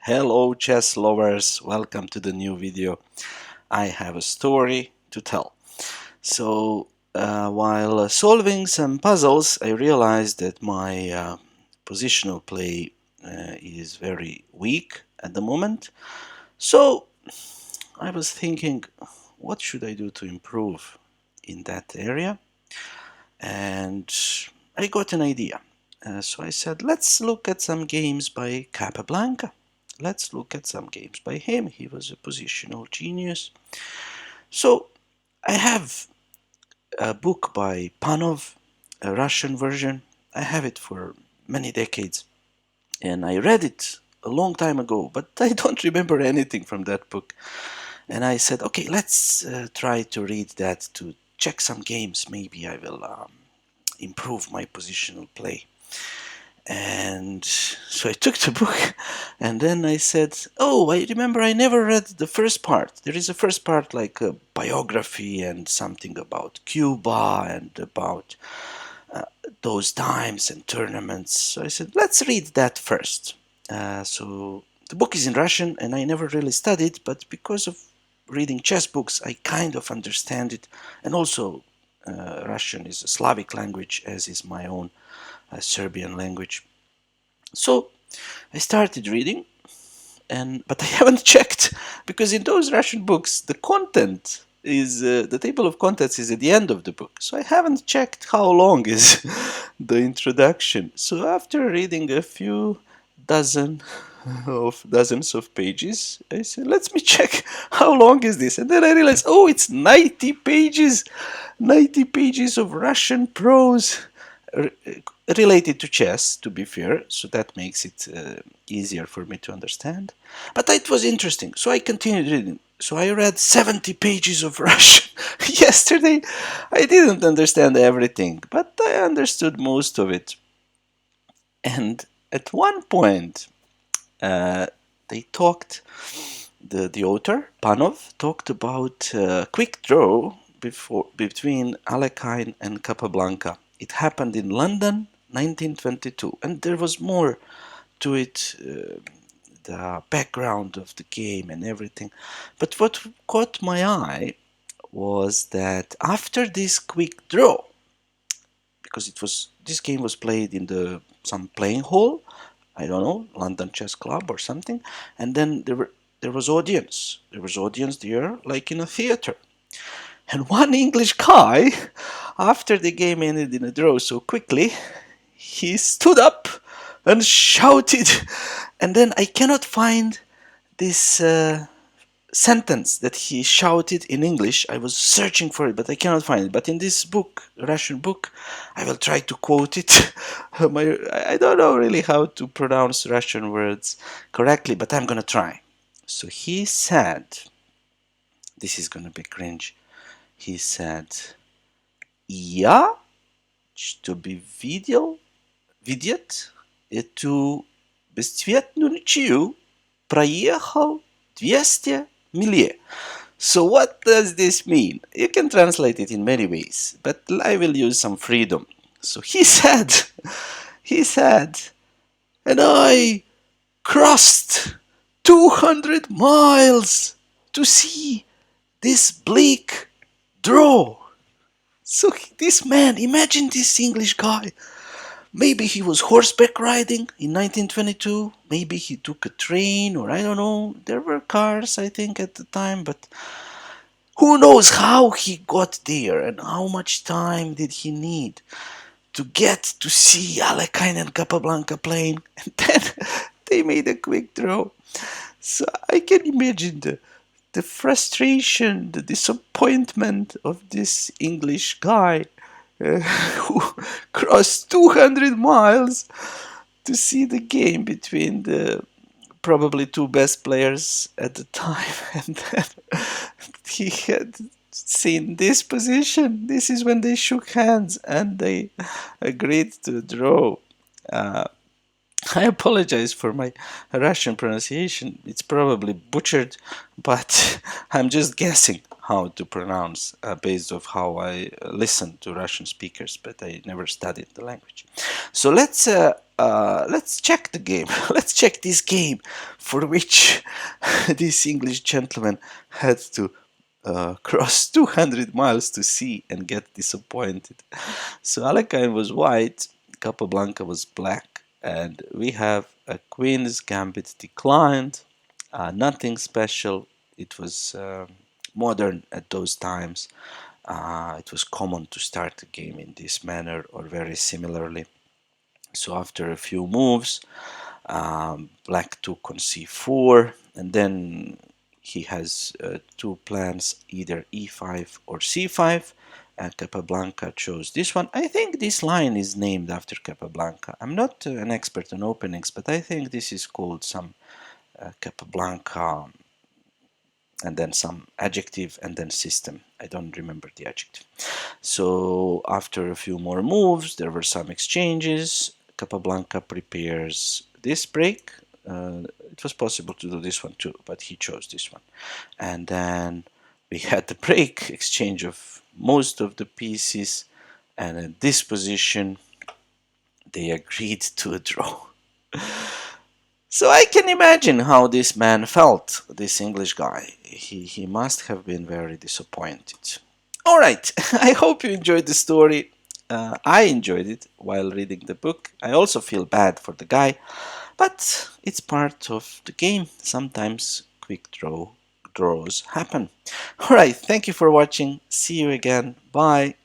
Hello chess lovers, welcome to the new video. I have a story to tell. While solving some puzzles, I realized that my positional play is very weak at the moment. So I was thinking, what should I do to improve in that area? And I got an idea. So I said, let's look at some games by Capablanca. Let's look at some games by him. He was a positional genius. So I have a book by Panov, a Russian version. I have it for many decades. And I read it a long time ago, but I don't remember anything from that book. And I said, okay, let's try to read that to check some games. Maybe I will improve my positional play. And so I took the book and then I said, oh, I remember I never read the first part. There is a first part like a biography and something about Cuba and about those times and tournaments. So I said, let's read that first. So the book is in Russian and I never really studied, but because of reading chess books, I kind of understand it. And also Russian is a Slavic language, as is my own Serbian language. So I started reading, but I haven't checked because in those Russian books the content is the table of contents is at the end of the book. So I haven't checked how long is the introduction. So after reading a few dozens of pages, I said, let me check how long is this. And then I realized, oh, it's 90 pages. 90 pages of Russian prose related to chess, to be fair, so that makes it easier for me to understand. But it was interesting, so I continued reading. So I read 70 pages of Russian yesterday. I didn't understand everything, but I understood most of it. And at one point, they talked, the author, Panov, talked about quick draw between Alekhine and Capablanca. It happened in London, 1922, and there was more to it, the background of the game and everything. But what caught my eye was that after this quick draw, because this game was played in some playing hall, I don't know, London Chess Club or something, and then there was audience. There was audience there, like in a theater. And one English guy, after the game ended in a draw so quickly, he stood up and shouted. And then I cannot find this sentence that he shouted in English. I was searching for it, but I cannot find it. But in this book, Russian book, I will try to quote it. I don't know really how to pronounce Russian words correctly, but I'm gonna try. So he said, this is gonna be cringe. He said, "Я, чтобы видеть эту бесцветную ничью, проехал 200 миль." So what does this mean? You can translate it in many ways, but I will use some freedom. So he said, and I crossed 200 miles to see this bleak draw. So this man, imagine this English guy. Maybe he was horseback riding in 1922. Maybe he took a train, or I don't know. There were cars, I think, at the time, but who knows how he got there and how much time did he need to get to see Alekhine and Capablanca playing. And then they made a quick draw. So I can imagine the frustration, the disappointment of this English guy who crossed 200 miles to see the game between the probably two best players at the time, and then he had seen this position. This is when they shook hands and they agreed to draw. I apologize for my Russian pronunciation. It's probably butchered, but I'm just guessing how to pronounce based on how I listen to Russian speakers, but I never studied the language. So let's let's check the game. Let's check this game for which this English gentleman had to cross 200 miles to see and get disappointed. So Alekhine was white, Capablanca was black, and we have a Queen's Gambit declined. Nothing special. It was modern at those times. It was common to start the game in this manner or very similarly. So after a few moves, black took on c4, and then he has two plans, either e5 or c5. Capablanca chose this one. I think this line is named after Capablanca. I'm not an expert on openings, but I think this is called some Capablanca and then some adjective and then system. I don't remember the adjective. So after a few more moves, there were some exchanges. Capablanca prepares this break. It was possible to do this one too, but he chose this one. And then we had the break, exchange of most of the pieces, and at this position, they agreed to a draw. So I can imagine how this man felt, this English guy. He must have been very disappointed. Alright, I hope you enjoyed the story. I enjoyed it while reading the book. I also feel bad for the guy, but it's part of the game. Sometimes quick draws happen. Alright, thank you for watching. See you again. Bye.